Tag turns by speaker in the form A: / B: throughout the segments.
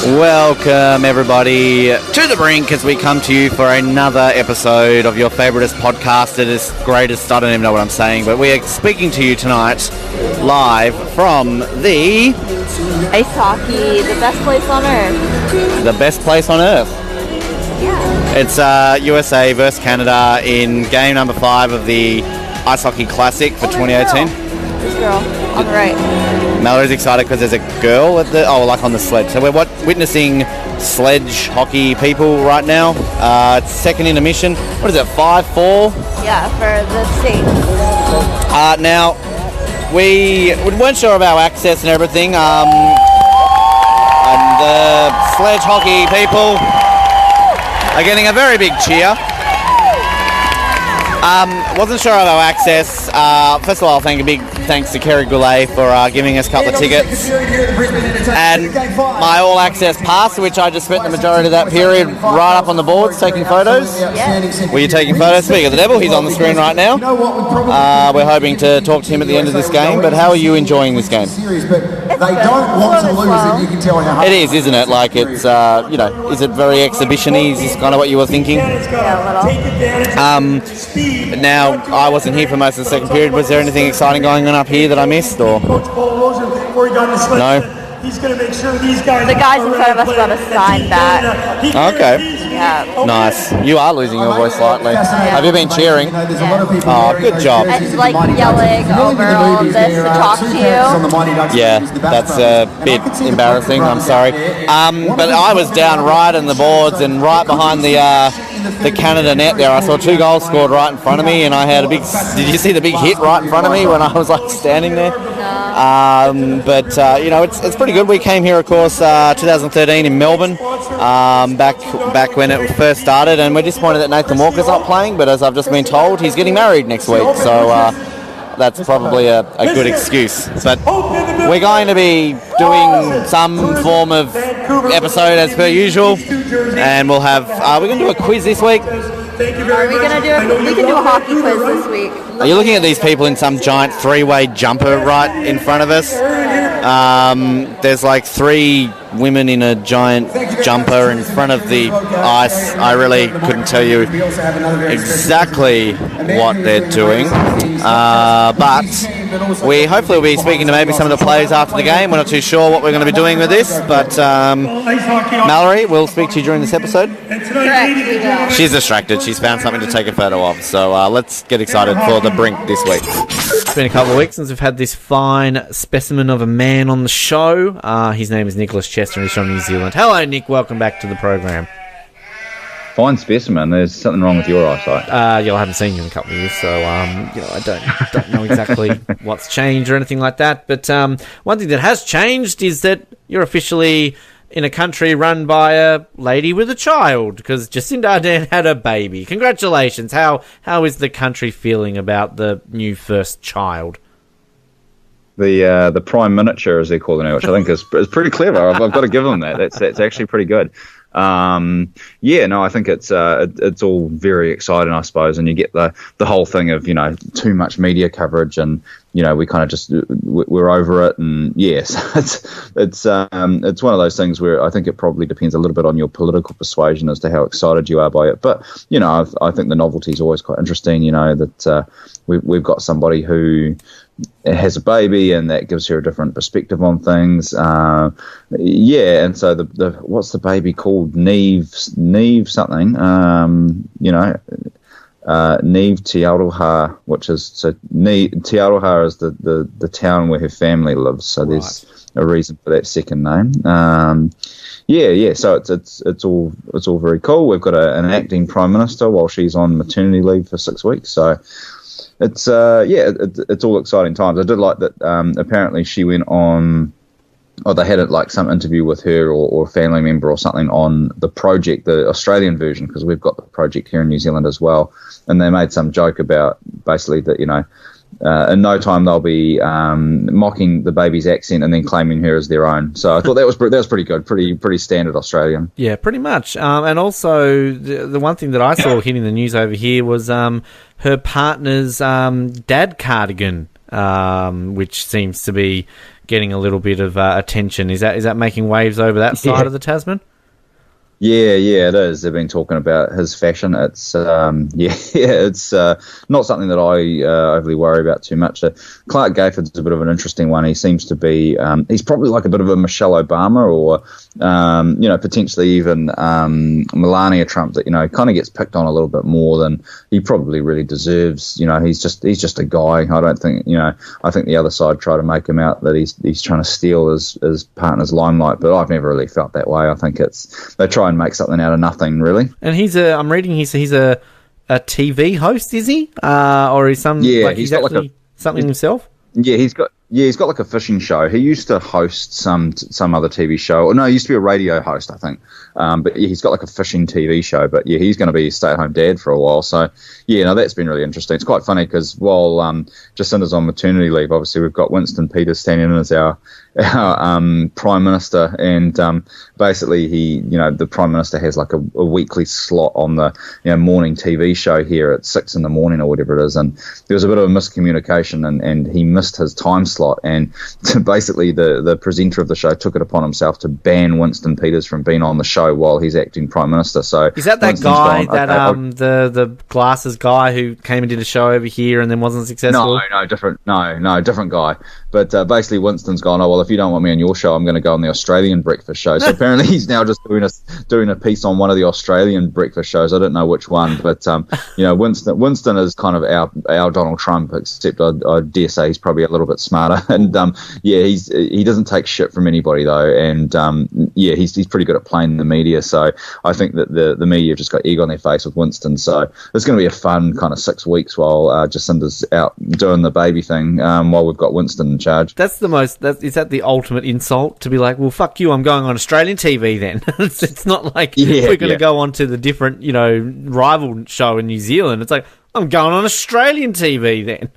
A: Welcome, everybody, to The Brink as we come to you for another episode of your favouriteest podcast. It is greatest, I don't even know what I'm saying, but we are speaking to you tonight live from the...
B: Ice hockey, the best place on earth.
A: The best place on earth.
B: Yeah.
A: It's USA versus Canada in game number 5 of the Ice Hockey Classic for 2018.
B: This girl on the right.
A: Mallory's excited because there's a girl at the on the sled. So we're witnessing sledge hockey people right now. It's second intermission. What is it? 5-4?
B: Yeah, for the state.
A: Now we weren't sure of our access and everything. And the sledge hockey people are getting a very big cheer. Wasn't sure of our access. First of all, a big thanks to Kerry, Goulet for giving us a couple of tickets. And my all-access pass, which I just spent the majority of that period right up on the boards taking photos.
B: Yeah.
A: Were you taking photos? Speaking of the devil, he's on the screen right now. We're hoping to talk to him at the end of this game, but how are you enjoying this game? It is, isn't it? Like it's, is it very exhibition-y? Is this kind of what you were thinking?
B: Yeah, a little.
A: Now, I wasn't here for most of the second period. Was there anything exciting going on up here that I missed? Or
C: Coach Paul Rosen, before he got in the slip,
A: no?
C: He's going to make sure these guys...
B: The guys in front of us got a sign back.
A: Okay.
B: Yeah.
A: Nice. You are losing your voice slightly. Have you been cheering? Oh, good job.
B: And yelling over all of this to talk to you.
A: Yeah, that's a bit embarrassing. I'm sorry. But I was down right in the boards and right behind the Canada net there. I saw 2 goals scored right in front of me, and I had a big... Did you see the big hit right in front of me when I was standing there? It's pretty good. We came here, of course, 2013 in Melbourne, back when it first started, and we're disappointed that Nathan Walker's not playing, but as I've just been told, he's getting married next week, so that's probably a good excuse. But we're going to be doing some form of episode as per usual, and we'll have... we're going to do a quiz this week.
B: We can do a hockey quiz this week.
A: Are you looking at these people in some giant 3-way jumper right in front of us? There's 3 women in a giant jumper in front of the ice. I really couldn't tell you exactly what they're doing. But we hopefully will be speaking to maybe some of the players after the game. We're not too sure what we're going to be doing with this, but Mallory, we'll speak to you during this episode.
B: Correct.
A: She's distracted. She's found something to take a photo of. So let's get excited for the Brink this week. It's been a couple of weeks since we've had this fine specimen of a man on the show. His name is Nicholas Chester and he's from New Zealand. Hello, Nick. Welcome back to the program.
D: Fine specimen. There's something wrong with your eyesight.
A: I haven't seen you in a couple of years, so I don't know exactly what's changed or anything like that. But one thing that has changed is that you're officially in a country run by a lady with a child, because Jacinda Ardern had a baby. Congratulations. How is the country feeling about the new first child?
D: The prime miniature, as they're calling it, which I think is pretty clever. I've got to give them that. That's actually pretty good. I think it's all very exciting, I suppose, and you get the whole thing of too much media coverage, and we kind of just we're over it, and yes, it's one of those things where I think it probably depends a little bit on your political persuasion as to how excited you are by it. But I think the novelty is always quite interesting. That we've got somebody who has a baby, and that gives her a different perspective on things. And so the what's the baby called? Neve something. Neve Te Aroha, which is Te Aroha is the town where her family lives. So there's a reason for that second name. So it's all very cool. We've got an acting prime minister while she's on maternity leave for 6 weeks. So. It's all exciting times. I did like that. Apparently, she went on, or they had some interview with her or a family member or something on the project, the Australian version, because we've got the project here in New Zealand as well. And they made some joke about basically that in no time they'll be mocking the baby's accent and then claiming her as their own. So I thought that was pretty good, pretty standard Australian. Yeah,
A: pretty much. And also the one thing that I saw hitting the news over here was her partner's dad cardigan, which seems to be
E: getting a little bit of attention. Is that making waves over that side of the Tasman?
D: Yeah, it is. They've been talking about his fashion. It's it's not something that I overly worry about too much. Clark Gayford's a bit of an interesting one. He seems to be he's probably like a bit of a Michelle Obama, or potentially even Melania Trump, that kind of gets picked on a little bit more than he probably really deserves. He's just a guy. I don't think I think the other side try to make him out that he's trying to steal his partner's limelight, but I've never really felt that way. I think they try and make something out of nothing, really.
E: And I'm reading he's a TV host, is he? Or is he's got something himself?
D: Yeah, he's got like a fishing show. He used to host some other TV show. Or no, he used to be a radio host, I think. But he's got like a fishing TV show. But yeah, he's going to be a stay-at-home dad for a while. So yeah, no, that's been really interesting. It's quite funny because while Jacinda's on maternity leave, obviously we've got Winston Peters standing in as our Prime Minister, and basically the Prime Minister has like a weekly slot on the morning TV show here at 6 a.m. or whatever it is, and there was a bit of a miscommunication, and he missed his time slot, and basically the presenter of the show took it upon himself to ban Winston Peters from being on the show while he's acting Prime Minister. So
E: is that guy the glasses guy who came and did a show over here and then wasn't successful?
D: No, different guy. But basically Winston's gone, oh, well, if you don't want me on your show, I'm going to go on the Australian breakfast show. So apparently he's now just doing a piece on one of the Australian breakfast shows. I don't know which one, but Winston is kind of our Donald Trump, except I dare say he's probably a little bit smarter. And he doesn't take shit from anybody though, and he's pretty good at playing the media. So I think that the media have just got egg on their face with Winston. So it's going to be a fun kind of 6 weeks while Jacinda's out doing the baby thing, while we've got Winston in charge.
E: That's is that the ultimate insult, to be like, well, fuck you, I'm going on Australian TV then? It's not like we're going to go on to the different, rival show in New Zealand. It's like, I'm going on Australian TV then.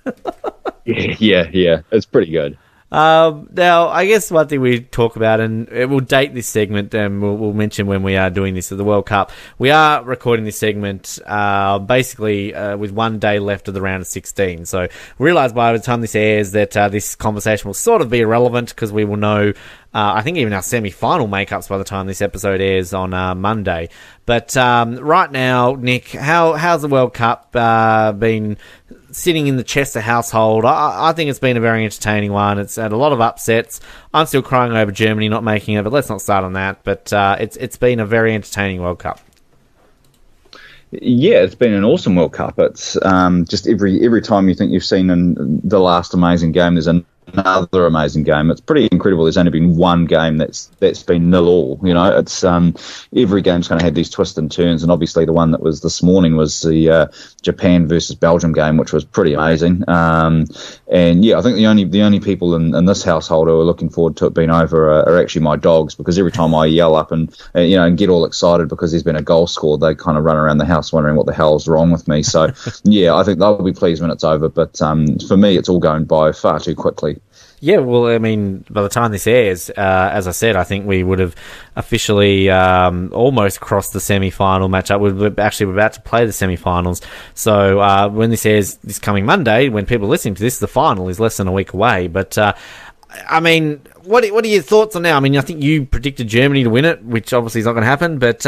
D: Yeah, it's pretty good.
E: Now, I guess one thing we talk about, and we'll date this segment, and we'll mention when we are doing this at the World Cup. We are recording this segment basically with 1 day left of the round of 16. So realise by the time this airs that this conversation will sort of be irrelevant, because we will know, I think, even our semi-final makeups by the time this episode airs on Monday. But right now, Nick, how's the World Cup been sitting in the Chester household? I think it's been a very entertaining one. It's had a lot of upsets. I'm still crying over Germany not making it, but let's not start on that. But it's been a very entertaining World Cup. Yeah,
D: it's been an awesome World Cup. It's just every time you think you've seen the last amazing game, there's another amazing game. It's pretty incredible. There's only been one game that's been 0-0. It's every game's kind of had these twists and turns, and obviously the one that was this morning was the Japan versus Belgium game, which was pretty amazing. And yeah, I think the only people in this household who are looking forward to it being over are actually my dogs, because every time I yell up and get all excited because there's been a goal scored, they kind of run around the house wondering what the hell's wrong with me. So yeah, I think they'll be pleased when it's over. But for me, it's all going by far too quickly.
E: Yeah, well, I mean, by the time this airs, as I said, I think we would have officially almost crossed the semi-final matchup. We're about to play the semi-finals. So when this airs this coming Monday, when people are listening to this, the final is less than a week away. But, I mean, what are your thoughts on now? I mean, I think you predicted Germany to win it, which obviously is not going to happen. But,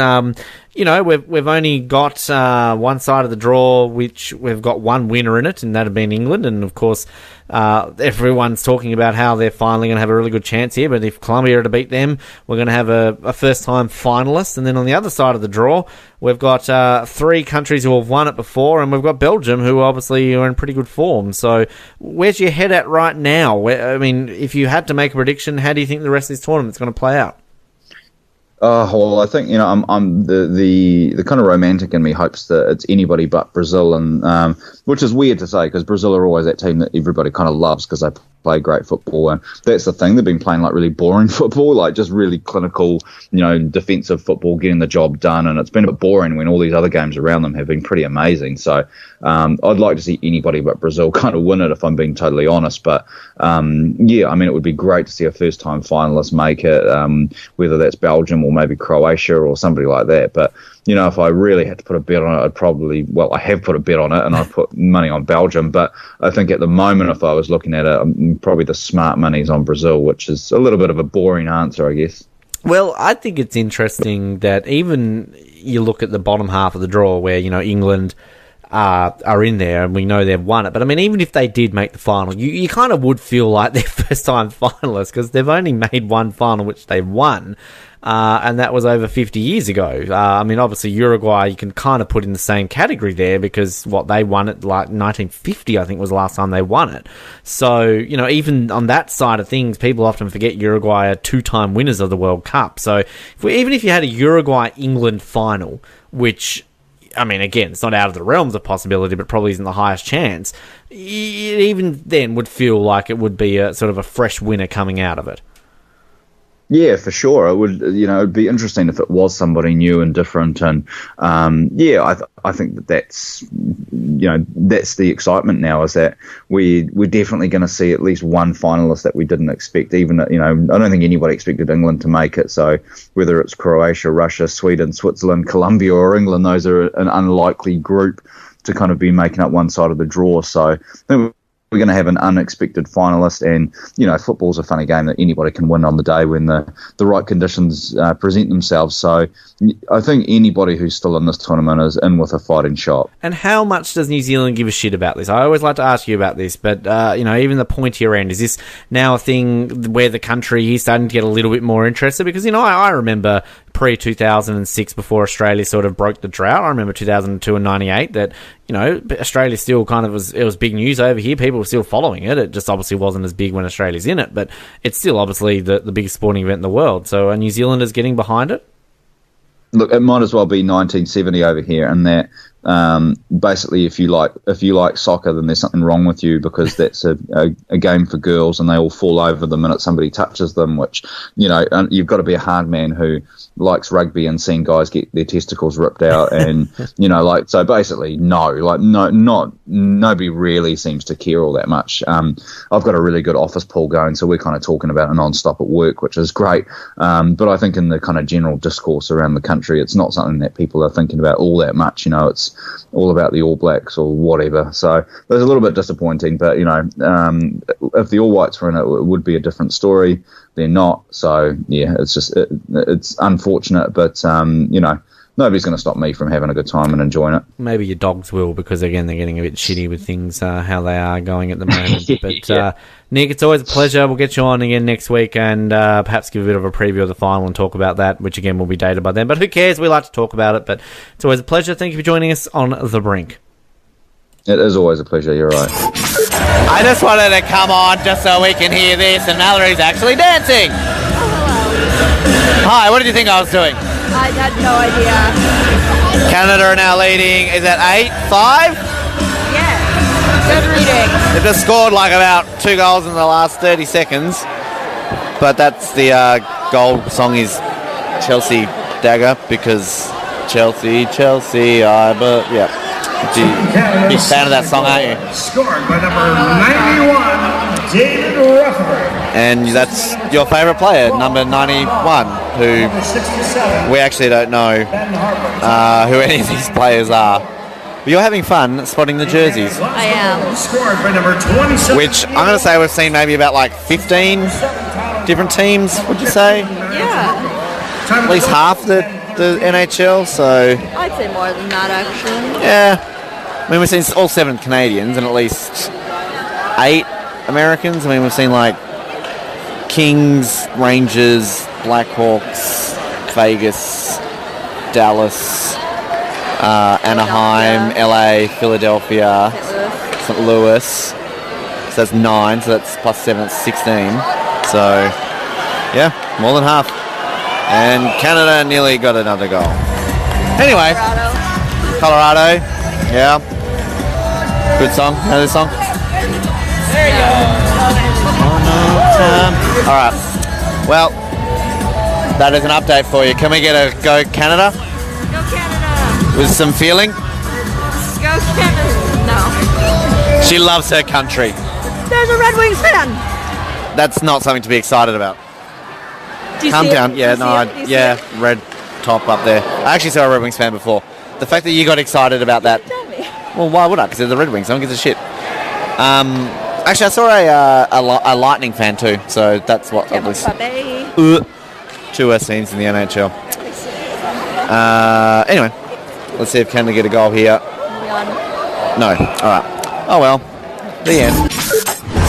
E: we've only got one side of the draw, which we've got one winner in it, and that had been England. And, of course, everyone's talking about how they're finally going to have a really good chance here. But if Colombia are to beat them, we're going to have a first-time finalist. And then on the other side of the draw, we've got 3 countries who have won it before, and we've got Belgium, who obviously are in pretty good form. So where's your head at right now? I mean, if you had to make a prediction, how do you think the rest of this tournament's going to play out?
D: Well, I think I'm the kind of romantic in me hopes that it's anybody but Brazil, and which is weird to say because Brazil are always that team that everybody kind of loves because they play great football, and that's the thing. They've been playing like really boring football, like just really clinical, defensive football, getting the job done, and it's been a bit boring when all these other games around them have been pretty amazing. So I'd like to see anybody but Brazil kind of win it, if I'm being totally honest. But yeah, I mean, it would be great to see a first-time finalist make it, whether that's Belgium or maybe Croatia or somebody like that. But if I really had to put a bet on it, I have put a bet on it, and I put money on Belgium. But I think at the moment, if I was looking at it, probably the smart money's on Brazil, which is a little bit of a boring answer, I guess.
E: Well, I think it's interesting that even you look at the bottom half of the draw where, England are in there and we know they've won it. But, I mean, even if they did make the final, you kind of would feel like they're first-time finalists because they've only made one final which they won. And that was over 50 years ago. I mean, obviously, Uruguay, you can kind of put in the same category there because, they won it like 1950, I think, was the last time they won it. So, even on that side of things, people often forget Uruguay are two-time winners of the World Cup. So, even if you had a Uruguay-England final, which, I mean, again, it's not out of the realms of possibility, but probably isn't the highest chance, it even then would feel like it would be a sort of a fresh winner coming out of it.
D: Yeah, for sure. It would, it'd be interesting if it was somebody new and different. And I think that's the excitement now, is that we're definitely going to see at least one finalist that we didn't expect. Even, I don't think anybody expected England to make it. So whether it's Croatia, Russia, Sweden, Switzerland, Colombia, or England, those are an unlikely group to kind of be making up one side of the draw. So I think we're going to have an unexpected finalist, and football's a funny game that anybody can win on the day when the right conditions present themselves. So I think anybody who's still in this tournament is in with a fighting shot.
E: And how much does New Zealand give a shit about this? I always like to ask you about this, but even the pointier end, is this now a thing where the country is starting to get a little bit more interested? Because I remember pre-2006, before Australia sort of broke the drought, I remember 2002 and 98 that Australia still kind of it was big news over here. People were still following it. It just obviously wasn't as big when Australia's in it, but it's still obviously the biggest sporting event in the world. So are New Zealanders getting behind it?
D: Look, it might as well be 1970 over here, and that basically if you like soccer, then there's something wrong with you, because that's a game for girls and they all fall over the minute somebody touches them, which you've got to be a hard man who likes rugby and seeing guys get their testicles ripped out, and so basically nobody really seems to care all that much. I've got a really good office pool going, so we're kind of talking about it non-stop at work, which is great, but I think in the kind of general discourse around the country, it's not something that people are thinking about all that much. It's all about the All Blacks or whatever, so it's a little bit disappointing, but if the All Whites were in it, it would be a different story. They're not, so yeah, it's just it's unfortunate, but nobody's going to stop me from having a good time and enjoying it.
E: Maybe your dogs will, because again, they're getting a bit shitty with things how they are going at the moment. But
D: yeah.
E: Nick, it's always a pleasure. We'll get you on again next week and perhaps give a bit of a preview of the final and talk about that, which again will be dated by then. But who cares? We like to talk about it. But it's always a pleasure. Thank you for joining us on The Brink.
D: It is always a pleasure. You're right.
A: I just wanted to come on just so we can hear this, and Mallory's actually dancing. Hi, what did you think I was doing?
B: I had no idea.
A: Canada are now leading, is it 8-5?
B: Yeah. Good reading.
A: They've just scored like about 2 goals in the last 30 seconds. But that's the goal song is Chelsea Dagger, because Chelsea, yeah. Big fan of that song, aren't you?
C: Scored by number 91, David Rutherford.
A: And that's your favourite player, number 91, who we actually don't know who any of these players are. But you're having fun spotting the jerseys.
B: I am.
C: Scored by number 27.
A: Which I'm going to say we've seen maybe about like 15 different teams, would you say?
B: Yeah.
A: At least half the NHL, so...
B: I'd say more than that, actually.
A: Yeah. I mean, we've seen all 7 Canadians and at least 8 Americans. I mean, we've seen like Kings, Rangers, Blackhawks, Vegas, Dallas, Anaheim, LA, Philadelphia, St. Louis. So that's 9, so that's plus 7, that's 16. So, yeah, more than half. And Canada nearly got another goal. Anyway, Colorado, yeah. Good song. Know this song?
B: There you go.
A: All right. Well, that is an update for you. Can we get a go Canada?
B: Go Canada.
A: With some feeling?
B: Go Canada. No.
A: She loves her country.
B: There's a Red Wings fan.
A: That's not something to be excited about.
B: Do you
A: Calm
B: see
A: down.
B: it?
A: Yeah,
B: Do you
A: no,
B: see it? Do you see it?
A: red. top up there. I actually saw a Red Wings fan before. The fact that you got excited about that.
B: Tell me.
A: Well, why would I? Because they're the Red Wings. No one gives a shit. Actually, I saw a Lightning fan too. So that's what. Two worst teams in the NHL. Anyway, let's see if Canada get a goal here. No. All right. Oh well. The end.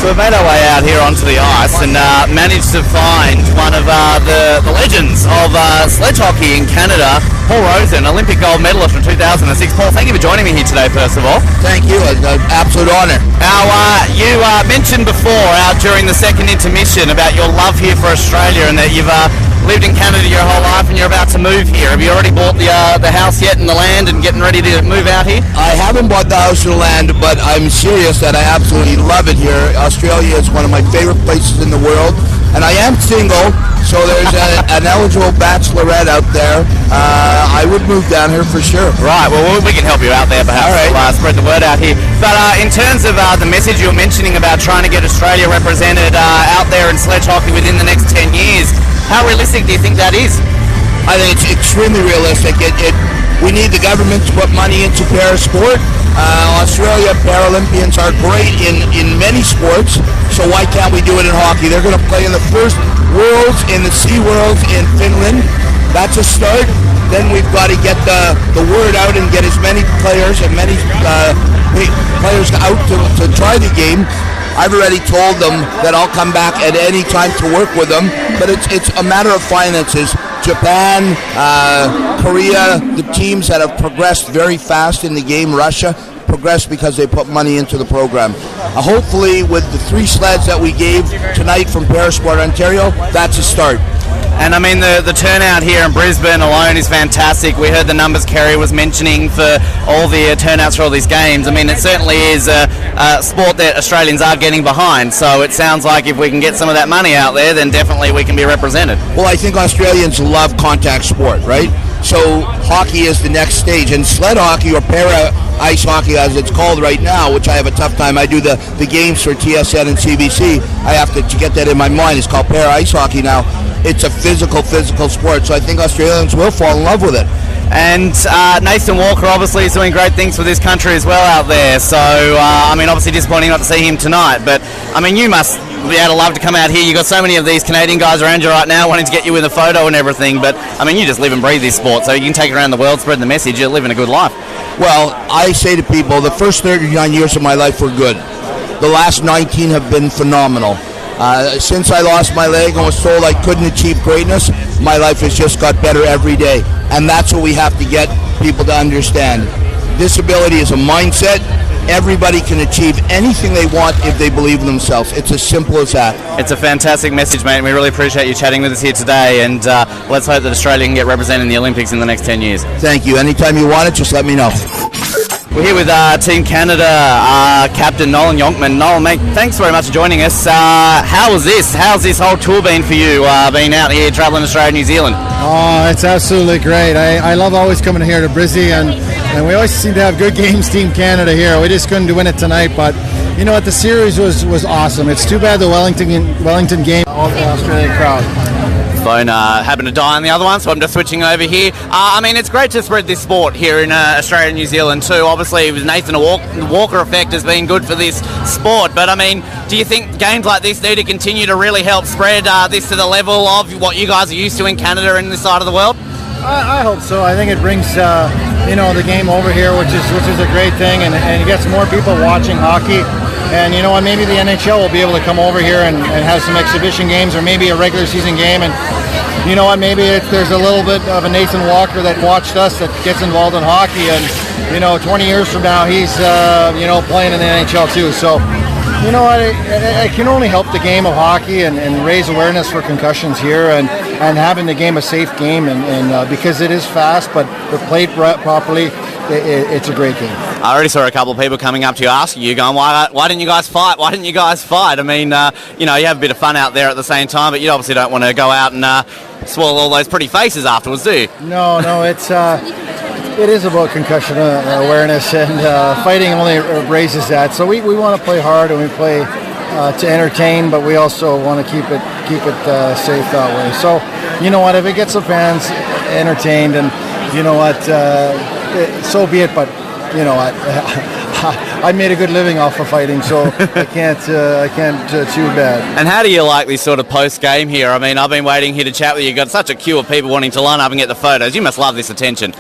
A: So we've made our way out here onto the ice and managed to find one of the legends of sledge hockey in Canada, Paul Rosen, Olympic gold medalist from 2006. Paul, thank you for joining me here today, first of all.
F: Thank you. It's an absolute honour.
A: You mentioned before, during the second intermission, about your love here for Australia and that you've lived in Canada your whole life and you're about to move here. Have you already bought the house yet and the land and getting ready to move out here?
F: I haven't bought the house or the land, but I'm serious that I absolutely love it here. Australia is one of my favorite places in the world, and I am single, so there's an eligible bachelorette out there. I would move down here for sure.
A: Right, well, we can help you out there, perhaps.
F: All right.
A: Spread the word out here. But in terms of the message you were mentioning about trying to get Australia represented out there in sledge hockey within the next 10 years, how realistic do you think that is?
F: I think it's extremely realistic. We need the government to put money into para-sport. Australia Paralympians are great in many sports, so why can't we do it in hockey? They're going to play in the first Worlds, in the Sea Worlds in Finland. That's a start. Then we've got to get the word out and get as many players and many players out to try the game. I've already told them that I'll come back at any time to work with them, but it's a matter of finances. Japan, Korea, the teams that have progressed very fast in the game, Russia, progressed because they put money into the program. Hopefully, with the 3 sleds that we gave tonight from Parasport Ontario, that's a start.
A: And I mean, the turnout here in Brisbane alone is fantastic. We heard the numbers Kerry was mentioning for all the turnouts for all these games. I mean, it certainly is a sport that Australians are getting behind. So it sounds like if we can get some of that money out there, then definitely we can be represented.
F: Well, I think Australians love contact sport, right? So hockey is the next stage. And sled hockey, or para-ice hockey as it's called right now, which I have a tough time. I do the games for TSN and CBC. I have to get that in my mind. It's called para-ice hockey now. It's a physical sport, so I think Australians will fall in love with it.
A: And Nathan Walker obviously is doing great things for this country as well out there. So, I mean, obviously disappointing not to see him tonight. But, I mean, you must be able to love to come out here. You've got so many of these Canadian guys around you right now wanting to get you in a photo and everything. But, I mean, you just live and breathe this sport. So you can take it around the world, spread the message. You're living a good life.
F: Well, I say to people, the first 39 years of my life were good. The last 19 have been phenomenal. Since I lost my leg and was told I couldn't achieve greatness, my life has just got better every day. And that's what we have to get people to understand. Disability is a mindset. Everybody can achieve anything they want if they believe in themselves. It's as simple as that.
A: It's a fantastic message, mate. We really appreciate you chatting with us here today. And let's hope that Australia can get represented in the Olympics in the next 10 years.
F: Thank you. Anytime you want it, just let me know.
A: We're here with Team Canada captain Nolan Yonkman. Nolan, mate, thanks very much for joining us. How's this whole tour been for you, being out here travelling Australia, New Zealand?
G: Oh, it's absolutely great. I love always coming here to Brisbane, and we always seem to have good games, Team Canada here. We just couldn't win it tonight, but you know what, the series was awesome. It's too bad the Wellington game, all the Australian crowd.
A: Phone happened to die on the other one, so I'm just switching over here. I mean, it's great to spread this sport here in Australia and New Zealand too. Obviously, with Nathan Walker effect has been good for this sport, but I mean, do you think games like this need to continue to really help spread this to the level of what you guys are used to in Canada and this side of the world?
G: I hope so. I think it brings the game over here, which is a great thing, and it gets more people watching hockey. And you know what, maybe the NHL will be able to come over here and have some exhibition games, or maybe a regular season game. And you know what, maybe there's a little bit of a Nathan Walker that watched us that gets involved in hockey, and 20 years from now he's playing in the NHL too. So you know what, it can only help the game of hockey and raise awareness for concussions here, and having the game a safe game, and because it is fast, but if played properly, it's a great game.
A: I already saw a couple of people coming up to you asking you, going, why didn't you guys fight? Why didn't you guys fight? I mean, you have a bit of fun out there at the same time, but you obviously don't want to go out and swallow all those pretty faces afterwards, do you?
G: No, it is about concussion awareness, and fighting only raises that. So we want to play hard, and we play to entertain, but we also want to keep it safe that way. So you know what, if it gets the fans entertained, and you know what, so be it. But you know what, I made a good living off of fighting, so I can't too bad.
A: And how do you like this sort of post-game here? I mean, I've been waiting here to chat with you. You've got such a queue of people wanting to line up and get the photos. You must love this attention.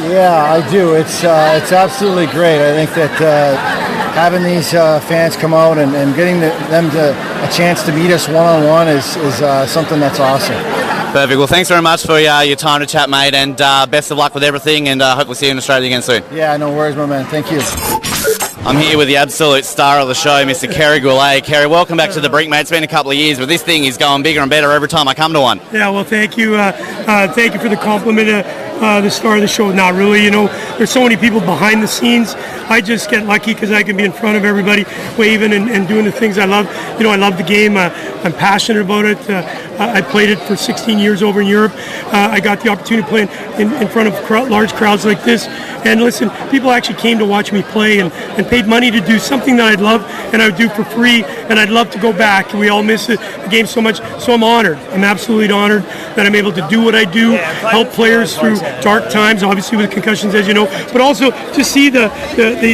G: Yeah, I do. It's absolutely great. I think that having these fans come out and getting them a chance to meet us one-on-one is something that's awesome.
A: Perfect. Well, thanks very much for your time to chat, mate, and best of luck with everything, and hope we'll see you in Australia again soon.
G: Yeah, no worries, my man. Thank you.
A: I'm here with the absolute star of the show, Mr. Kerry Goulet. Kerry, welcome back to the Brink, mate. It's been a couple of years, but this thing is going bigger and better every time I come to one.
H: Yeah, well, thank you. Thank you for the compliment. The star of the show. Not really, you know, there's so many people behind the scenes. I just get lucky because I can be in front of everybody waving and doing the things I love. You know, I love the game. I'm passionate about it. I played it for 16 years over in Europe. I got the opportunity to play in front of large crowds like this. And listen, people actually came to watch me play and paid money to do something that I'd love and I would do for free, and I'd love to go back. We all miss the game so much, so I'm honored. I'm absolutely honored that I'm able to do what I do, help players through dark times, obviously with concussions, as you know, but also to see the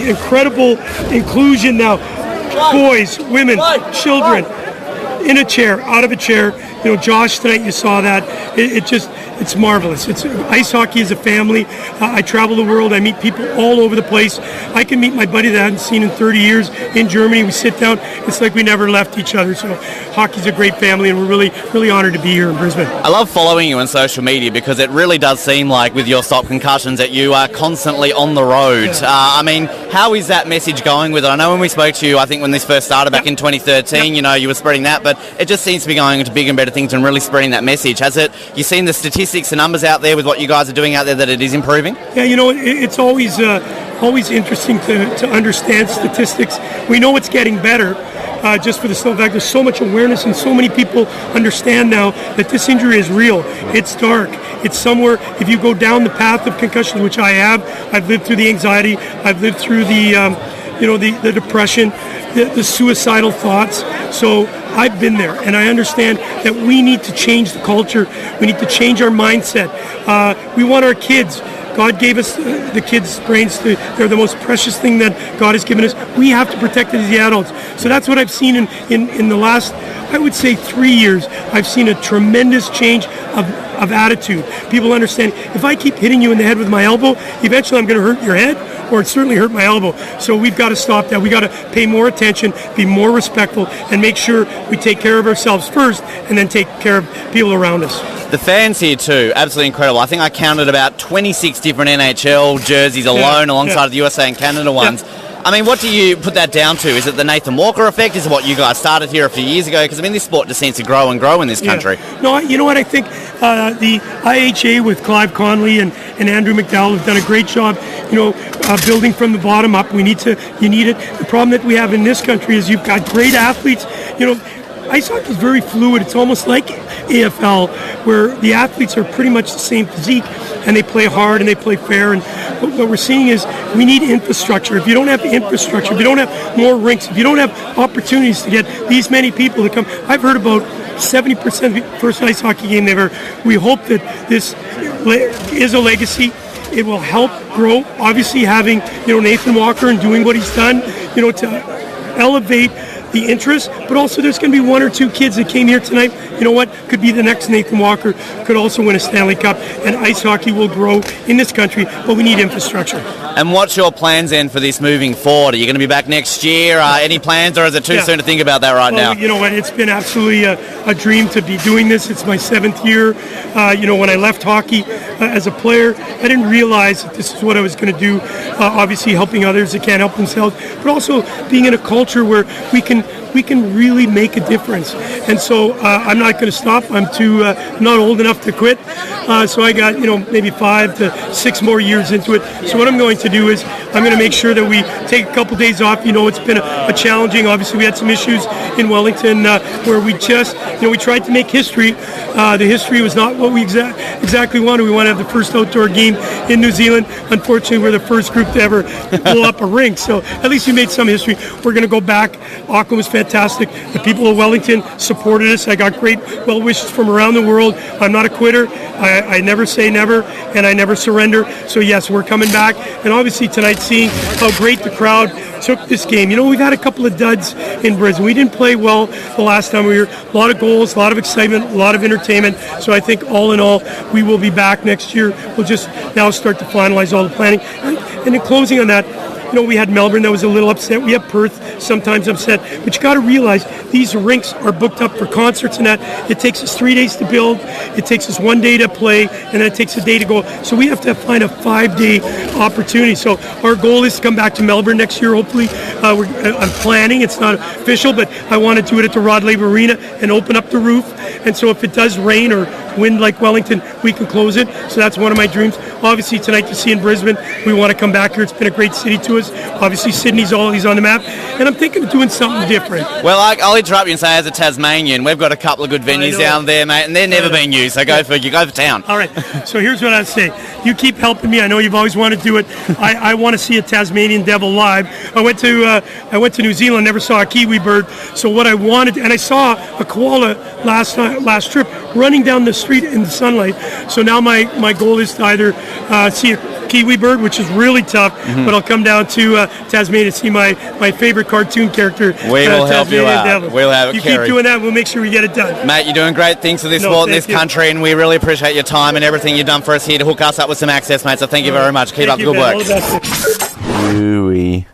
H: incredible inclusion now, boys, women, children, in a chair, out of a chair. You know, Josh, tonight you saw that. It's marvelous. Ice hockey is a family. I travel the world. I meet people all over the place. I can meet my buddy that I hadn't seen in 30 years in Germany. We sit down. It's like we never left each other. So hockey's a great family, and we're really, really honored to be here in Brisbane.
A: I love following you on social media because it really does seem like with your Stop Concussions that you are constantly on the road. I mean, how is that message going with it? I know when we spoke to you, I think when this first started back in 2013, you know, you were spreading that, but it just seems to be going into bigger and better things and really spreading that message. Has it? You seen the statistics, the numbers out there with what you guys are doing out there that it is improving?
H: Yeah, you know, it's always interesting to understand statistics. We know it's getting better. Just for the simple fact there's so much awareness and so many people understand now that this injury is real. It's dark. It's somewhere, if you go down the path of concussion, which I have, I've lived through the anxiety, I've lived through the depression, the suicidal thoughts. So I've been there, and I understand that we need to change the culture. We need to change our mindset. We want our kids. God gave us the kids' brains. They're the most precious thing that God has given us. We have to protect it as the adults. So that's what I've seen in the last, I would say, 3 years. I've seen a tremendous change of attitude. People understand, if I keep hitting you in the head with my elbow, eventually I'm going to hurt your head, or it certainly hurt my elbow. So we've got to stop that. We've got to pay more attention, be more respectful, and make sure we take care of ourselves first and then take care of people around us.
A: The fans here too, absolutely incredible. I think I counted about 26 different NHL jerseys alone alongside the USA and Canada ones. Yeah. I mean, what do you put that down to? Is it the Nathan Walker effect? Is it what you guys started here a few years ago? Because, I mean, this sport just seems to grow and grow in this country.
H: Yeah. No, you know what? I think the IHA with Clive Conley and Andrew McDowell have done a great job, building from the bottom up. You need it. The problem that we have in this country is you've got great athletes. Ice hockey is very fluid. It's almost like AFL, where the athletes are pretty much the same physique, and they play hard and they play fair. And what we're seeing is we need infrastructure. If you don't have infrastructure, if you don't have more rinks, if you don't have opportunities to get these many people to come, I've heard about 70% of the first ice hockey game they've ever. We hope that this is a legacy. It will help grow. Obviously, having Nathan Walker and doing what he's done, to elevate the interest, but also there's going to be one or two kids that came here tonight, could be the next Nathan Walker, could also win a Stanley Cup, and ice hockey will grow in this country, but we need infrastructure.
A: And what's your plans then for this moving forward? Are you going to be back next year? Any plans, or is it too soon to think about that now?
H: You know what, it's been absolutely a dream to be doing this. It's my 7th year. When I left hockey as a player, I didn't realize that this is what I was going to do, obviously helping others that can't help themselves, but also being in a culture where we can really make a difference. And so I'm not going to stop. I'm not old enough to quit. So I got maybe 5 to 6 more years into it. So what I'm going to do is I'm going to make sure that we take a couple days off. It's been a challenging. Obviously, we had some issues in Wellington where we just we tried to make history. The history was not what we exactly wanted. We wanted to have the first outdoor game in New Zealand. Unfortunately, we're the first group to ever pull up a rink. So at least we made some history. We're going to go back Auckland was fantastic. The people of Wellington supported us. I got great well wishes from around the world. I'm not a quitter. I never say never, and I never surrender. So yes, we're coming back. And obviously tonight, seeing how great the crowd took this game. We've had a couple of duds in Brisbane. We didn't play well the last time we were here. A lot of goals, a lot of excitement, a lot of entertainment. So I think all in all, we will be back next year. We'll just now start to finalize all the planning. And in closing on that, we had Melbourne that was a little upset. We have Perth sometimes upset. But you got to realize these rinks are booked up for concerts and that. It takes us 3 days to build. It takes us 1 day to play, and then it takes a day to go. So we have to find a 5-day opportunity. So our goal is to come back to Melbourne next year, hopefully. I'm planning. It's not official, but I want to do it at the Rod Laver Arena and open up the roof. And so if it does rain or wind like Wellington, we can close it. So that's one of my dreams. Obviously, tonight to see in Brisbane, we want to come back here. It's been a great city to us. Obviously, Sydney's always on the map. And I'm thinking of doing something different.
A: Well, I'll interrupt you and say, as a Tasmanian, we've got a couple of good venues down there, mate, and they're never being used. So go for town.
H: All right. So here's what I'd say. You keep helping me. I know you've always wanted to do it. I want to see a Tasmanian Devil live. I went to New Zealand, never saw a kiwi bird. So what I wanted, and I saw a koala last trip running down the street in the sunlight. So now my goal is to either see a kiwi bird, which is really tough, but I'll come down to Tasmania to see my favorite cartoon character.
A: We will help you out.
H: Devil.
A: We'll have it,
H: You
A: Kerry.
H: keep doing that, we'll make sure we get it done.
A: Mate, you're doing great things for this sport in this country, and we really appreciate your time and everything you've done for us here to hook us up with some access, mate. So thank you very much. Keep up the good work. Shooey.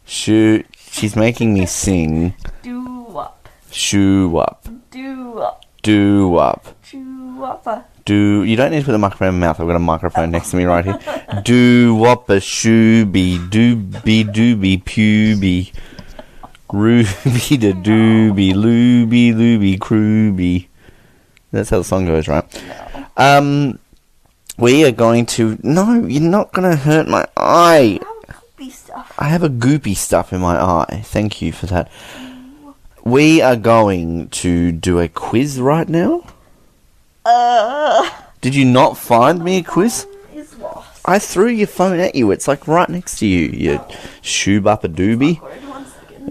A: Shoot. She's making me sing.
B: Do up.
A: Shoo up.
B: Do up.
A: Do up.
B: Chew up.
A: You don't need to put the microphone in my mouth. I've got a microphone next to me right here. Do whopper shooby dooby dooby puby Ruby da dooby looby looby crooby. That's how the song goes, right? No. We are going to... No, you're not going to hurt my eye. I have a goopy stuff in my eye. Thank you for that. We are going to do a quiz right now. Did you not find me a quiz?
B: It's lost.
A: I threw your phone at you. It's like right next to you. You shoob up a doobie.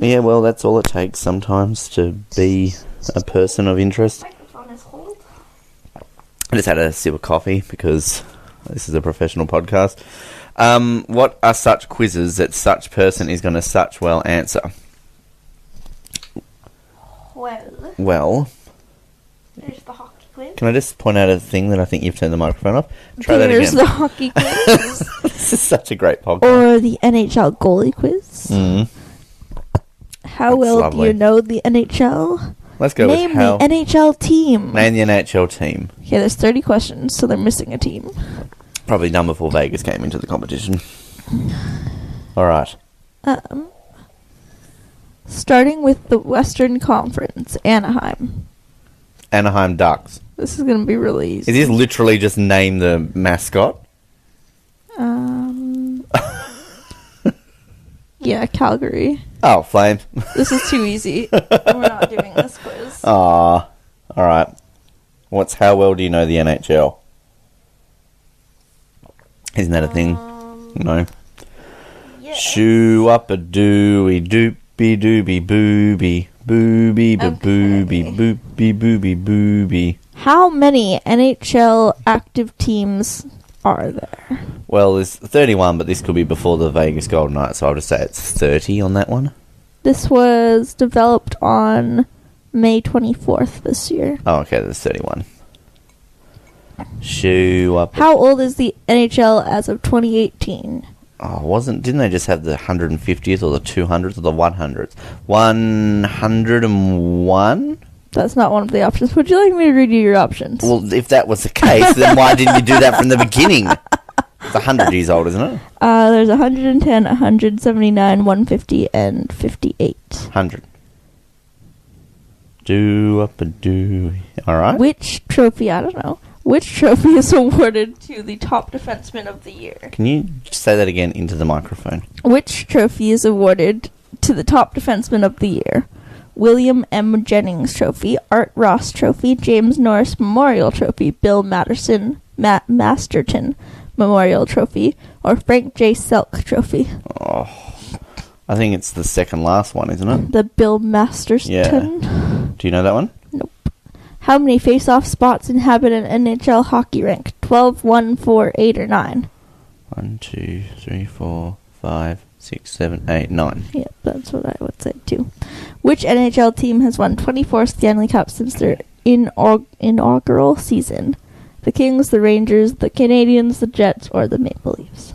A: Yeah, well, that's all it takes sometimes to be a person of interest. I just had a sip of coffee because this is a professional podcast. What are such quizzes that such person is going to such well answer? Well,
B: there's the hockey quiz.
A: Can I just point out a thing that I think you've turned the microphone off? Try that again.
B: There's the hockey quiz.
A: This is such a great podcast.
B: Or the NHL goalie quiz. How
A: That's
B: well
A: lovely.
B: do you know the NHL?
A: Let's go
B: Name
A: with how.
B: the NHL team.
A: Name the NHL team.
B: Okay, there's 30 questions, so they're missing a team.
A: Probably done before Vegas came into the competition. All right.
B: Starting with the Western Conference, Anaheim.
A: Anaheim Ducks.
B: This is going to be really easy.
A: Is this literally just name the mascot?
B: Yeah, Calgary.
A: Oh, Flames.
B: This is too easy. We're not doing this quiz.
A: All right. How well do you know the NHL? Isn't that a thing? No.
B: Yeah.
A: Shoo up a dooey doopy dooby booby booby booby boopy booby booby.
B: How many NHL active teams are there?
A: Well, there's 31, but this could be before the Vegas Golden Knights, so I'll just say it's 30 on that one.
B: This was developed on May 24th this year.
A: Oh, okay, there's 31. Shoo up.
B: How old is the NHL as of 2018?
A: Oh, didn't they just have the 150th or the 200th or the 100th? 101?
B: That's not one of the options. Would you like me to read you your options?
A: Well, if that was the case, then why didn't you do that from the beginning? It's 100 years old, isn't it?
B: There's 110, 179, 150, and 58.
A: 100. Do up a do. All right.
B: Which trophy? I don't know. Which trophy is awarded to the top defenseman of the year?
A: Can you say that again into the microphone?
B: Which trophy is awarded to the top defenseman of the year? William M. Jennings Trophy, Art Ross Trophy, James Norris Memorial Trophy, Bill Masterton Memorial Trophy, or Frank J. Selk Trophy?
A: Oh, I think it's the second last one, isn't it?
B: The Bill Masterton.
A: Yeah. Do you know that one?
B: Nope. How many face-off spots inhabit an NHL hockey rink? 12, 1, 4, 8, or 9?
A: 1, 2, 3, 4, 5, 6, 7, 8, 9.
B: Yep, that's what I would say too. Which NHL team has won 24 Stanley Cups since their inaugural season? The Kings, the Rangers, the Canadiens, the Jets, or the Maple Leafs?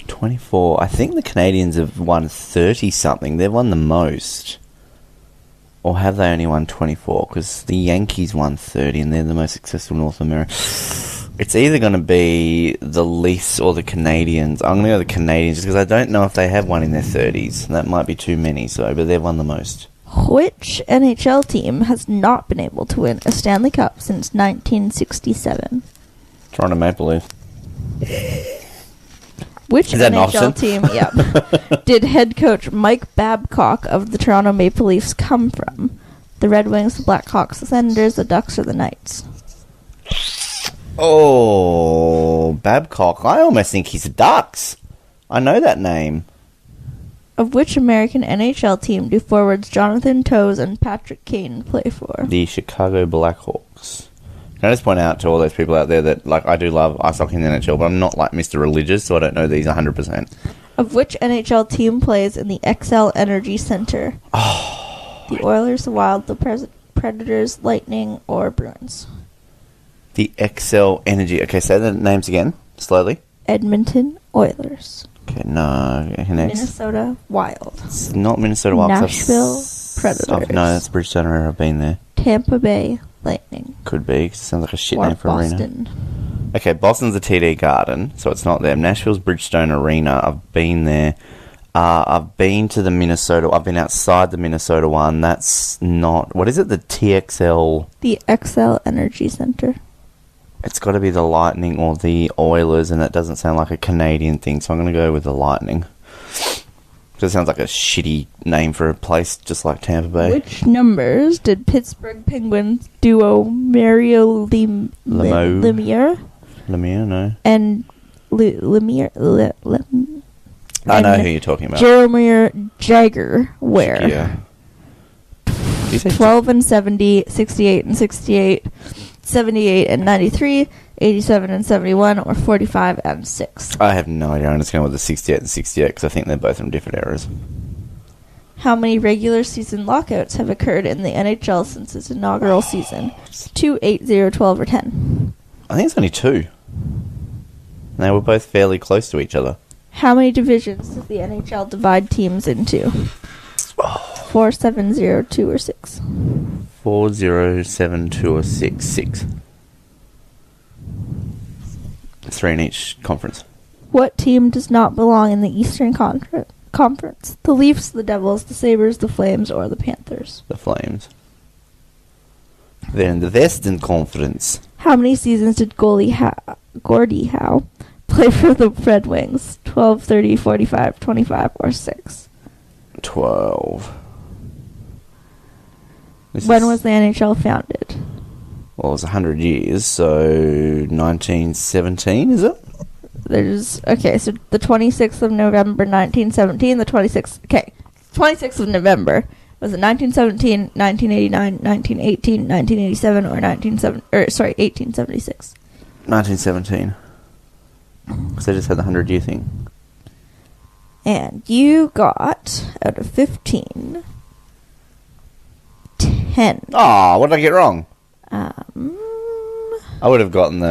A: 24. I think the Canadians have won 30-something. They've won the most. Or have they only won 24? Because the Yankees won 30 and they're the most successful North American. It's either going to be the Leafs or the Canadians. I'm going to go with the Canadians just because I don't know if they have one in their 30s. That might be too many, but they've won the most.
B: Which NHL team has not been able to win a Stanley Cup since 1967?
A: Toronto Maple Leafs.
B: Which
A: Is that an
B: NHL
A: option?
B: team did head coach Mike Babcock of the Toronto Maple Leafs come from? The Red Wings, the Blackhawks, the Senators, the Ducks, or the Knights?
A: Oh, Babcock. I almost think he's a Ducks. I know that name.
B: Of which American NHL team do forwards Jonathan Toews and Patrick Kane play for?
A: The Chicago Blackhawks. Can I just point out to all those people out there that, like, I do love ice hockey in the NHL, but I'm not like Mr. Religious, so I don't know these 100%.
B: Of which NHL team plays in the XL Energy Center?
A: Oh.
B: The Oilers, the Wild, the Predators, Lightning, or Bruins?
A: The XL Energy. Okay, say the names again, slowly.
B: Edmonton Oilers.
A: Okay, no. Okay, next.
B: Minnesota Wild.
A: It's not Minnesota Wild.
B: Nashville Predators.
A: No, that's Bridgestone Arena. I've been there.
B: Tampa Bay Lightning.
A: Could be. 'Cause it sounds like a shit
B: Or
A: name for
B: Boston.
A: arena. Okay, Boston's a TD Garden, so it's not them. Nashville's Bridgestone Arena. I've been there. I've been to the Minnesota. I've been outside the Minnesota one. That's not. What is it? The TXL.
B: The XL Energy Center.
A: It's got to be the Lightning or the Oilers, and that doesn't sound like a Canadian thing, so I'm going to go with the Lightning. Because it sounds like a shitty name for a place just like Tampa Bay.
B: Which numbers did Pittsburgh Penguins duo Mario Lemieux
A: Lemieux, no.
B: and Lemieux
A: I know who you're talking about.
B: Jaromir Jagr wear?
A: Yeah. Did you say
B: 12 and 70, 68 and 68, 78 and 93, 87 and 71, or 45 and 6?
A: I have no idea. I'm just going with the 68 and 68 because I think they're both from different eras.
B: How many regular season lockouts have occurred in the NHL since its inaugural season? 2, 8, 0, 12, or 10?
A: I think it's only 2. They were both fairly close to each other.
B: How many divisions does the NHL divide teams into? 4, 7, 0, 2, or 6?
A: 4, 0, 7, 2, or 6. 6. 3 in each conference.
B: What team does not belong in the Eastern Conference? The Leafs, the Devils, the Sabres, the Flames, or the Panthers?
A: The Flames. They're in the Western Conference.
B: How many seasons did Gordie Howe play for the Red Wings? 12, 30, 45, 25, or 6?
A: 12.
B: When was the NHL founded?
A: Well, it was 100 years, so 1917, is it?
B: So the 26th of November, 1917, 26th of November. Was it 1917, 1989, 1918, 1987, or 1876?
A: 1917. Because they just had the 100-year thing.
B: And you got, out of 15, 10.
A: Oh, what did I get wrong? I would have gotten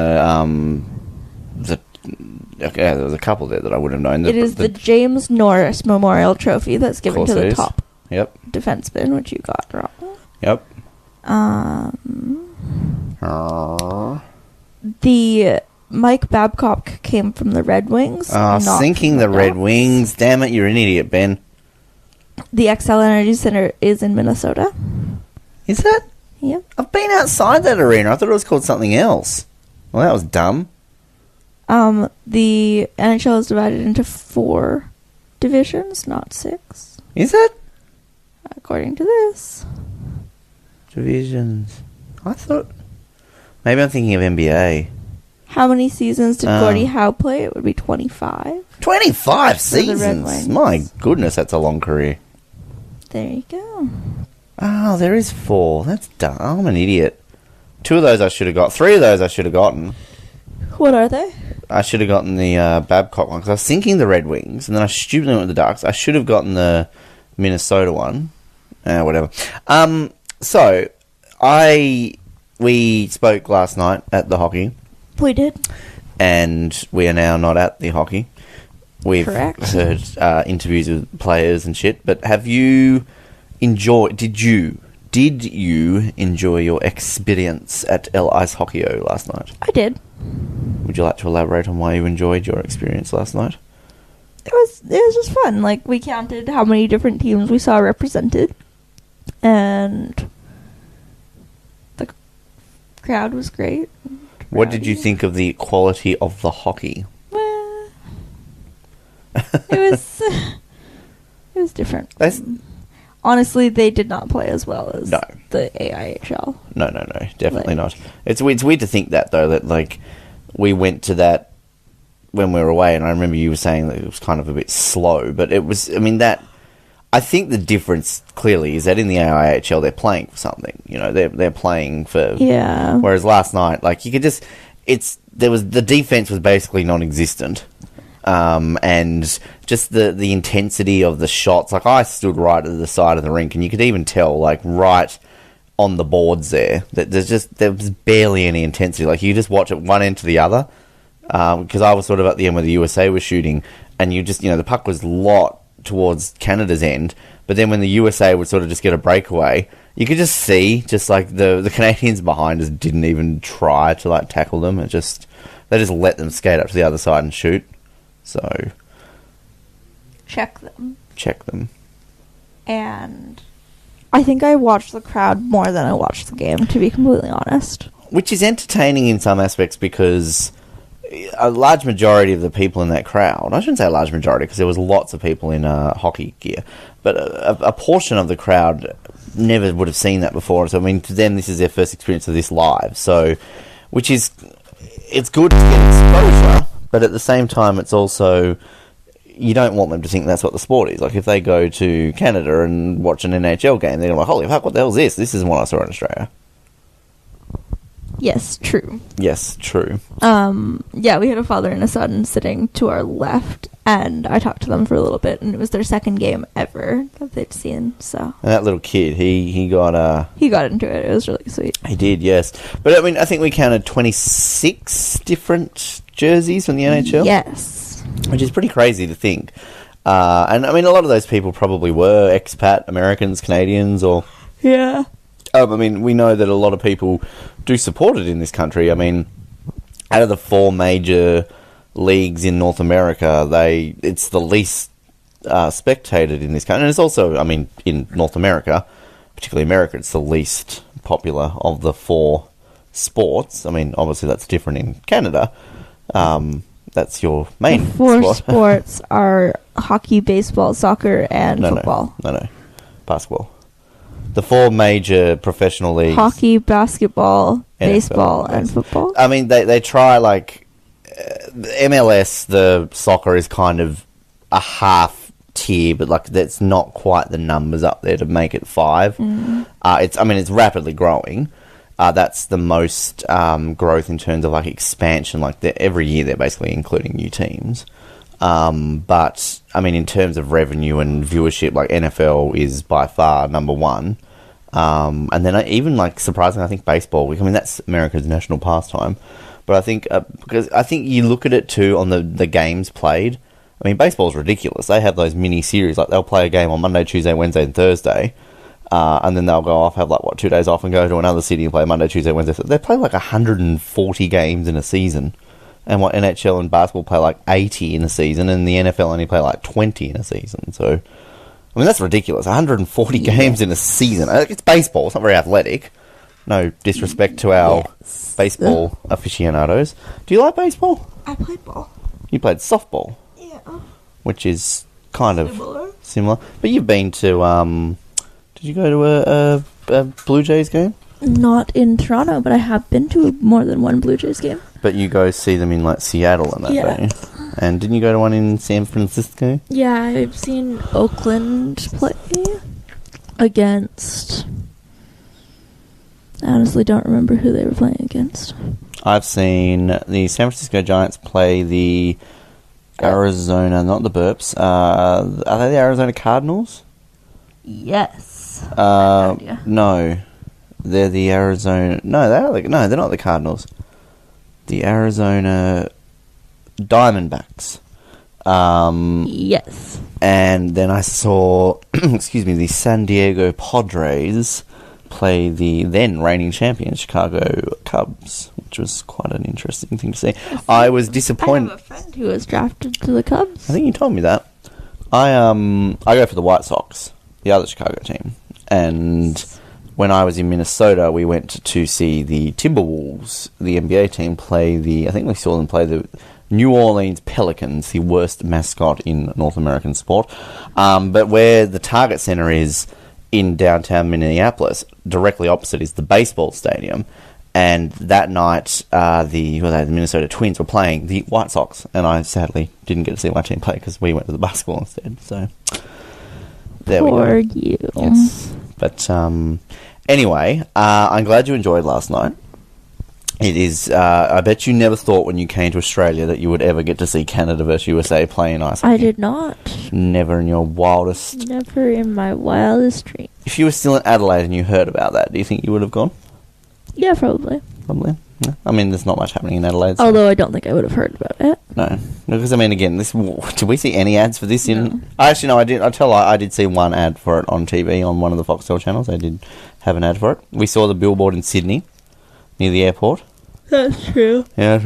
A: okay, there was a couple there that I would have known.
B: It is the James Norris Memorial Trophy that's given to the top defenseman, which you got wrong.
A: Yep.
B: The Mike Babcock came from the Red Wings.
A: Sinking the Red Wings. Damn it, you're an idiot, Ben.
B: The XL Energy Center is in Minnesota.
A: Is that?
B: Yep.
A: I've been outside that arena. I thought it was called something else. Well, that was dumb.
B: The NHL is divided into 4 divisions, not 6.
A: Is it?
B: According to this.
A: Divisions. I thought... Maybe I'm thinking of NBA.
B: How many seasons did Gordie Howe play? It would be 25.
A: 25
B: For the Red
A: seasons?
B: Wings.
A: My goodness, that's a long career.
B: There you go.
A: Oh, there is 4. That's dumb. I'm an idiot. 2 of those I should have got. 3 of those I should have gotten.
B: What are they?
A: I should have gotten the Babcock one because I was thinking the Red Wings, and then I stupidly went with the Ducks. I should have gotten the Minnesota one. Whatever. So, we spoke last night at the hockey.
B: We did.
A: And we are now not at the hockey. We've
B: Correct.
A: heard interviews with players and shit, but have you did you enjoy your experience at El Ice Hockey-O last night?
B: I did.
A: Would you like to elaborate on why you enjoyed your experience last night?
B: It was just fun. Like, we counted how many different teams we saw represented, and the crowd was great.
A: What did you think of the quality of the hockey?
B: Well, it was different. Honestly, they did not play as well as the AIHL.
A: No, definitely not. It's weird to think that, though, that, like, we went to that when we were away, and I remember you were saying that it was kind of a bit slow, but it was, I mean, I think the difference, clearly, is that in the AIHL, they're playing for something. You know, they're playing for...
B: Yeah.
A: Whereas last night, like, you could just... the defense was basically non-existent. And just the intensity of the shots. Like, I stood right at the side of the rink, and you could even tell, like, right on the boards there, that there was barely any intensity. Like, you just watch it one end to the other. Because I was sort of at the end where the USA was shooting, and the puck was a lot towards Canada's end, but then when the USA would sort of just get a breakaway, you could just see, just like the Canadians behind us didn't even try to, like, tackle them. They just let them skate up to the other side and shoot. So
B: Check them. And I think I watched the crowd more than I watched the game, to be completely honest.
A: Which is entertaining in some aspects, because a large majority of the people in that crowd, I shouldn't say a large majority because there was lots of people in hockey gear, but a portion of the crowd never would have seen that before. So, I mean, to them, this is their first experience of this live. So, it's good to get exposure, but at the same time, it's also, you don't want them to think that's what the sport is. Like, if they go to Canada and watch an NHL game, they're like, holy fuck, what the hell is this? This isn't what I saw in Australia.
B: Yes, true.
A: Yeah,
B: we had a father and a son sitting to our left, and I talked to them for a little bit, and it was their second game ever that they'd seen, so.
A: And that little kid, he got
B: into it. It was really sweet.
A: He did, yes. But, I mean, I think we counted 26 different jerseys from the NHL.
B: Yes.
A: Which is pretty crazy to think. And, I mean, a lot of those people probably were expat Americans, Canadians, or...
B: Yeah.
A: I mean, we know that a lot of people do support it in this country. I mean, out of the 4 major leagues in North America, it's the least spectated in this country. And it's also, I mean, in North America, particularly America, it's the least popular of the 4 sports. I mean, obviously that's different in Canada. That's your main
B: sport. The 4
A: sport.
B: sports are hockey, baseball, soccer, and football.
A: No. Basketball. The 4 major professional leagues:
B: hockey, basketball,
A: NFL,
B: baseball, and football.
A: I mean, they try, like, the MLS, the soccer is kind of a half tier, but, like, that's not quite the numbers up there to make it 5. It's rapidly growing. That's the most growth in terms of, like, expansion. Like, every year they're basically including new teams. But, I mean, in terms of revenue and viewership, like, NFL is by far number 1. And then even, like, surprisingly, I think baseball, I mean, that's America's national pastime. But I think, because I think you look at it too on the games played. I mean, baseball's ridiculous. They have those mini series. Like, they'll play a game on Monday, Tuesday, Wednesday, and Thursday. And then they'll go off, have, 2 days off and go to another city and play Monday, Tuesday, Wednesday. They play, 140 games in a season. And what NHL and basketball play 80 in a season, and the NFL only play 20 in a season. So, I mean, that's ridiculous. 140 games in a season. It's baseball. It's not very athletic. No disrespect to our baseball aficionados. Do you like baseball?
B: I played ball.
A: You played softball.
B: Yeah.
A: Which is kind of similar. But you've been to, did you go to a Blue Jays game?
B: Not in Toronto, but I have been to more than one Blue Jays game.
A: But you go see them in like Seattle and that, don't you? And didn't you go to one in San Francisco?
B: Yeah, I've seen Oakland play against... I honestly don't remember who they were playing against.
A: I've seen the San Francisco Giants play the Arizona, not the Burps. Are they the Arizona Cardinals?
B: Yes.
A: No. They're the Arizona... No, they're not the Cardinals. The Arizona Diamondbacks.
B: Yes.
A: And then I saw, the San Diego Padres play the then reigning champion Chicago Cubs, which was quite an interesting thing to see. I was disappointed.
B: I have a friend who was drafted to the Cubs.
A: I think you told me that. I go for the White Sox, the other Chicago team, and when I was in Minnesota, we went to see the Timberwolves, the NBA team, I think we saw them play the New Orleans Pelicans, the worst mascot in North American sport. But where the Target Center is in downtown Minneapolis, directly opposite is the baseball stadium. And that night, the Minnesota Twins were playing the White Sox, and I sadly didn't get to see my team play because we went to the basketball instead. So there we go.
B: Poor you.
A: Yes. But anyway, I'm glad you enjoyed last night. It is. I bet you never thought when you came to Australia that you would ever get to see Canada versus USA play in ice hockey.
B: I did not.
A: Never in your wildest...
B: Never in my wildest dreams.
A: If you were still in Adelaide and you heard about that, do you think you would have gone?
B: Yeah, probably.
A: Probably. Yeah. I mean, there's not much happening in Adelaide. So.
B: Although I don't think I would have heard about it.
A: No. Because, I mean, again, did we see any ads for this in...
B: No.
A: Actually, no, I did. I did see one ad for it on TV on one of the Foxtel channels. They did have an ad for it. We saw the billboard in Sydney, near the airport.
B: That's true.
A: Yeah,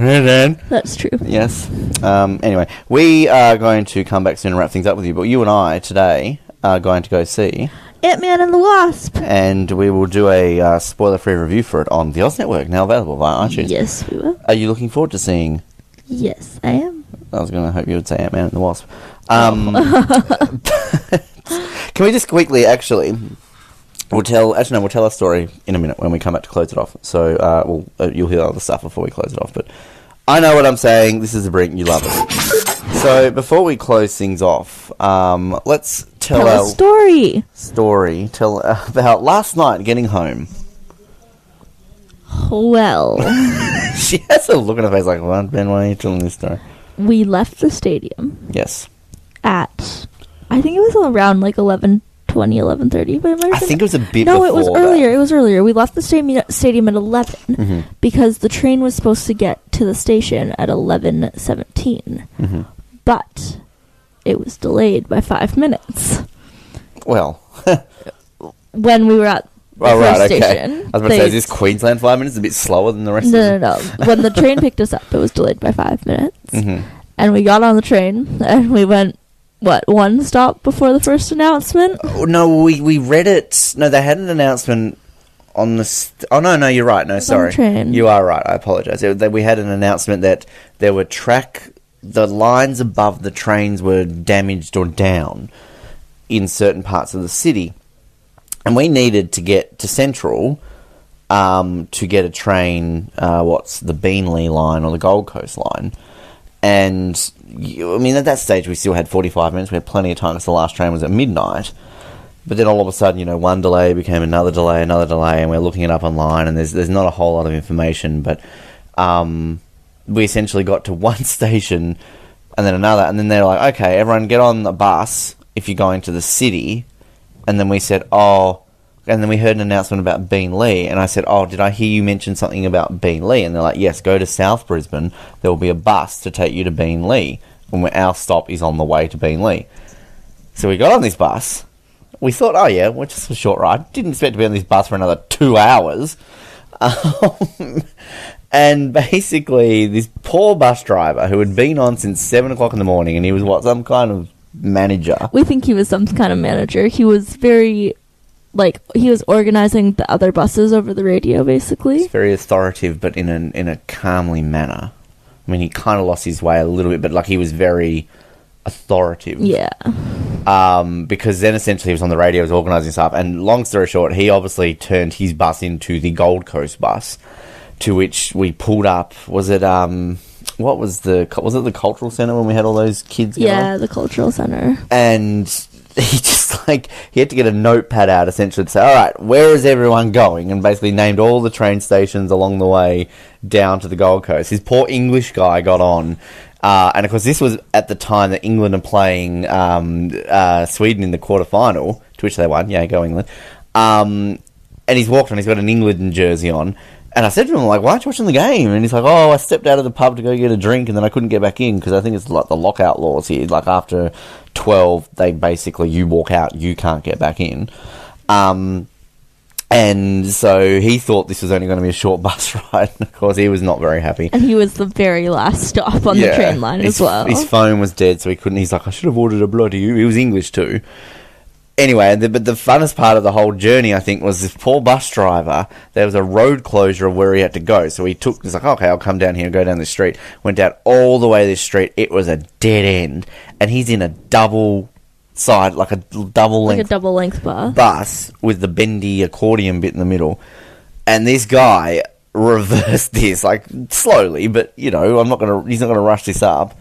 B: that's true.
A: Yes. Anyway, we are going to come back soon and wrap things up with you, but you and I today are going to go see...
B: Ant-Man and the Wasp.
A: And we will do a spoiler-free review for it on the Oz Network, now available via iTunes.
B: Yes, we will.
A: Are you looking forward to seeing...
B: Yes, I am.
A: I was going to hope you would say Ant-Man and the Wasp. Can we just quickly, actually... We'll tell a story in a minute when we come back to close it off. So you'll hear other stuff before we close it off. But I know what I'm saying. This is the Brink. You love it. So before we close things off, let's tell
B: a story.
A: Tell about last night getting home.
B: Well,
A: she has a look on her face like, "What, Ben? Why are you telling this story?"
B: We left the stadium.
A: Yes.
B: At, I think it was around like 11:30, but it might have been...
A: I think it was a bit
B: No,
A: before
B: it was earlier. It was earlier. We left the stadium at 11 because the train was supposed to get to the station at 11:17. But it was delayed by 5 minutes.
A: Well,
B: when we were at the first station.
A: I was about to say, is this Queensland 5 minutes a bit slower than the rest of it?
B: No. When the train picked us up, it was delayed by 5 minutes. And we got on the train, and we went... one stop before the first announcement?
A: No, we read it. No, they had an announcement on the... no, you're right. No, sorry.
B: Train.
A: You are right. I apologise. We had an announcement that there were the lines above the trains were damaged or down in certain parts of the city. And we needed to get to Central to get a train, the Beenleigh line or the Gold Coast line. And, at that stage, we still had 45 minutes. We had plenty of time because the last train was at midnight. But then all of a sudden, one delay became another delay, and we're looking it up online, and there's not a whole lot of information. But we essentially got to one station and then another, and then they're like, okay, everyone get on the bus if you're going to the city. And then we said, and then we heard an announcement about Beenleigh, and I said, did I hear you mention something about Beenleigh? And they're like, yes, go to South Brisbane. There will be a bus to take you to Beenleigh, when our stop is on the way to Beenleigh. So we got on this bus. We thought, we're just a short ride. Didn't expect to be on this bus for another 2 hours. And basically, this poor bus driver who had been on since 7 o'clock in the morning, and he was some kind of manager.
B: We think he was some kind of manager. He was very... he was organizing the other buses over the radio, basically.
A: It's very authoritative, but in a calmly manner. I mean, he kind of lost his way a little bit, but he was very authoritative.
B: Yeah.
A: Because then essentially he was on the radio, was organising stuff, and long story short, he obviously turned his bus into the Gold Coast bus to which we pulled up. Was it was it the cultural centre when we had all those kids?
B: Yeah, the cultural centre.
A: And he just he had to get a notepad out essentially to say, all right, where is everyone going? And basically named all the train stations along the way down to the Gold Coast. His poor English guy got on. And of course, this was at the time that England are playing Sweden in the quarterfinal, to which they won. Yeah, go England. And he's walked on. He's got an England jersey on. And I said to him, why aren't you watching the game? And he's like, I stepped out of the pub to go get a drink, and then I couldn't get back in because I think it's like the lockout laws here. Like after 12, they basically, you walk out, you can't get back in. And so he thought this was only going to be a short bus ride. And of course, he was not very happy.
B: And he was the very last stop on the train line as well.
A: His phone was dead, so he couldn't. He's like, I should have ordered a bloody. He was English too. Anyway, but the funnest part of the whole journey, I think, was this poor bus driver. There was a road closure of where he had to go. So he's like, okay, I'll come down here and go down this street. Went down all the way this street. It was a dead end. And he's in a double side, like a double length bus with the bendy accordion bit in the middle. And this guy reversed this, slowly, but, he's not going to rush this up.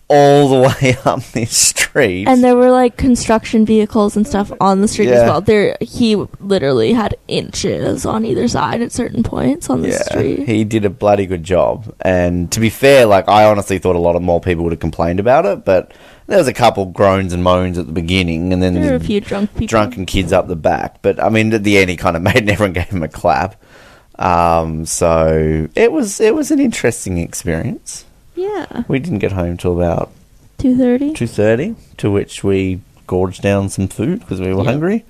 A: All the way up this street.
B: And there were construction vehicles and stuff on the street as well. He literally had inches on either side at certain points on the street.
A: He did a bloody good job. And to be fair, I honestly thought a lot more people would have complained about it, but there was a couple groans and moans at the beginning, and then
B: there were a few drunken
A: kids up the back. But I mean, at the end, he kind of made and everyone gave him a clap. So it was an interesting experience.
B: Yeah.
A: We didn't get home till about
B: 2:30,
A: to which we gorged down some food because we were hungry.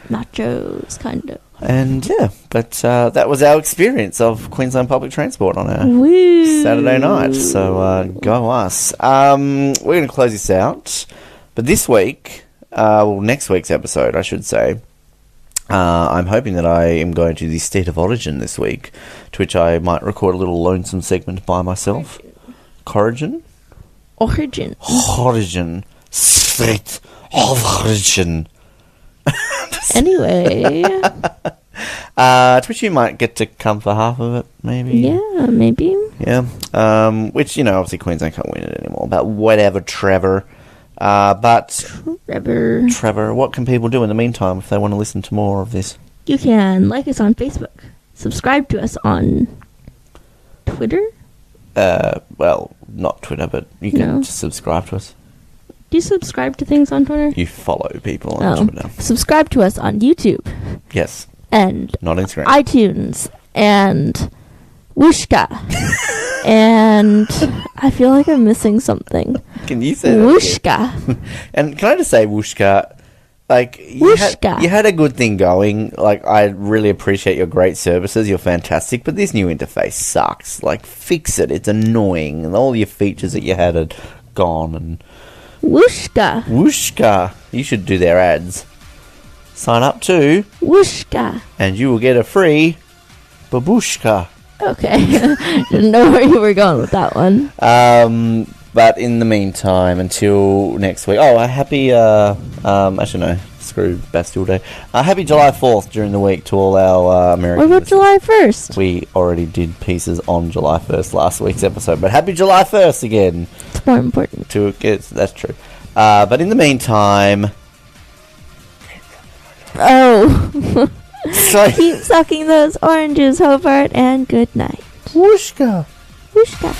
B: Nachos, kind of.
A: And but that was our experience of Queensland public transport on our Saturday night. So go us. We're going to close this out. But this week, next week's episode, I should say, I'm hoping that I am going to the State of Origin this week, to which I might record a little lonesome segment by myself. Origin. State of Origin.
B: Anyway.
A: To which you might get to come for half of it, maybe.
B: Yeah, maybe.
A: Yeah. Which, obviously Queensland can't win it anymore. But whatever, Trevor. Trevor, what can people do in the meantime if they want to listen to more of this?
B: You can like us on Facebook. Subscribe to us on Twitter.
A: Well, not Twitter, but you can just subscribe to us.
B: Do you subscribe to things on Twitter?
A: You follow people on Twitter.
B: Subscribe to us on YouTube.
A: Yes.
B: And
A: not Instagram.
B: iTunes and Wooshka. And I feel like I'm missing something.
A: Can you say that?
B: Wooshka.
A: And can I just say Wooshka? You had a good thing going. I really appreciate your great services. You're fantastic. But this new interface sucks. Fix it. It's annoying. And all your features that you had are gone. And Wooshka. You should do their ads. Sign up to
B: Wooshka.
A: And you will get a free babushka.
B: Okay. Didn't know where you were going with that one.
A: But in the meantime, until next week. Oh, a happy, actually no, screw Bastille Day. Happy July 4th during the week to all our American
B: What about July 1st?
A: We already did pieces on July 1st last week's episode, but happy July 1st again.
B: It's more important.
A: That's true. But in the meantime...
B: Oh. Keep sucking those oranges, Hobart, and good night.
A: Wooshka.
B: Wooshka.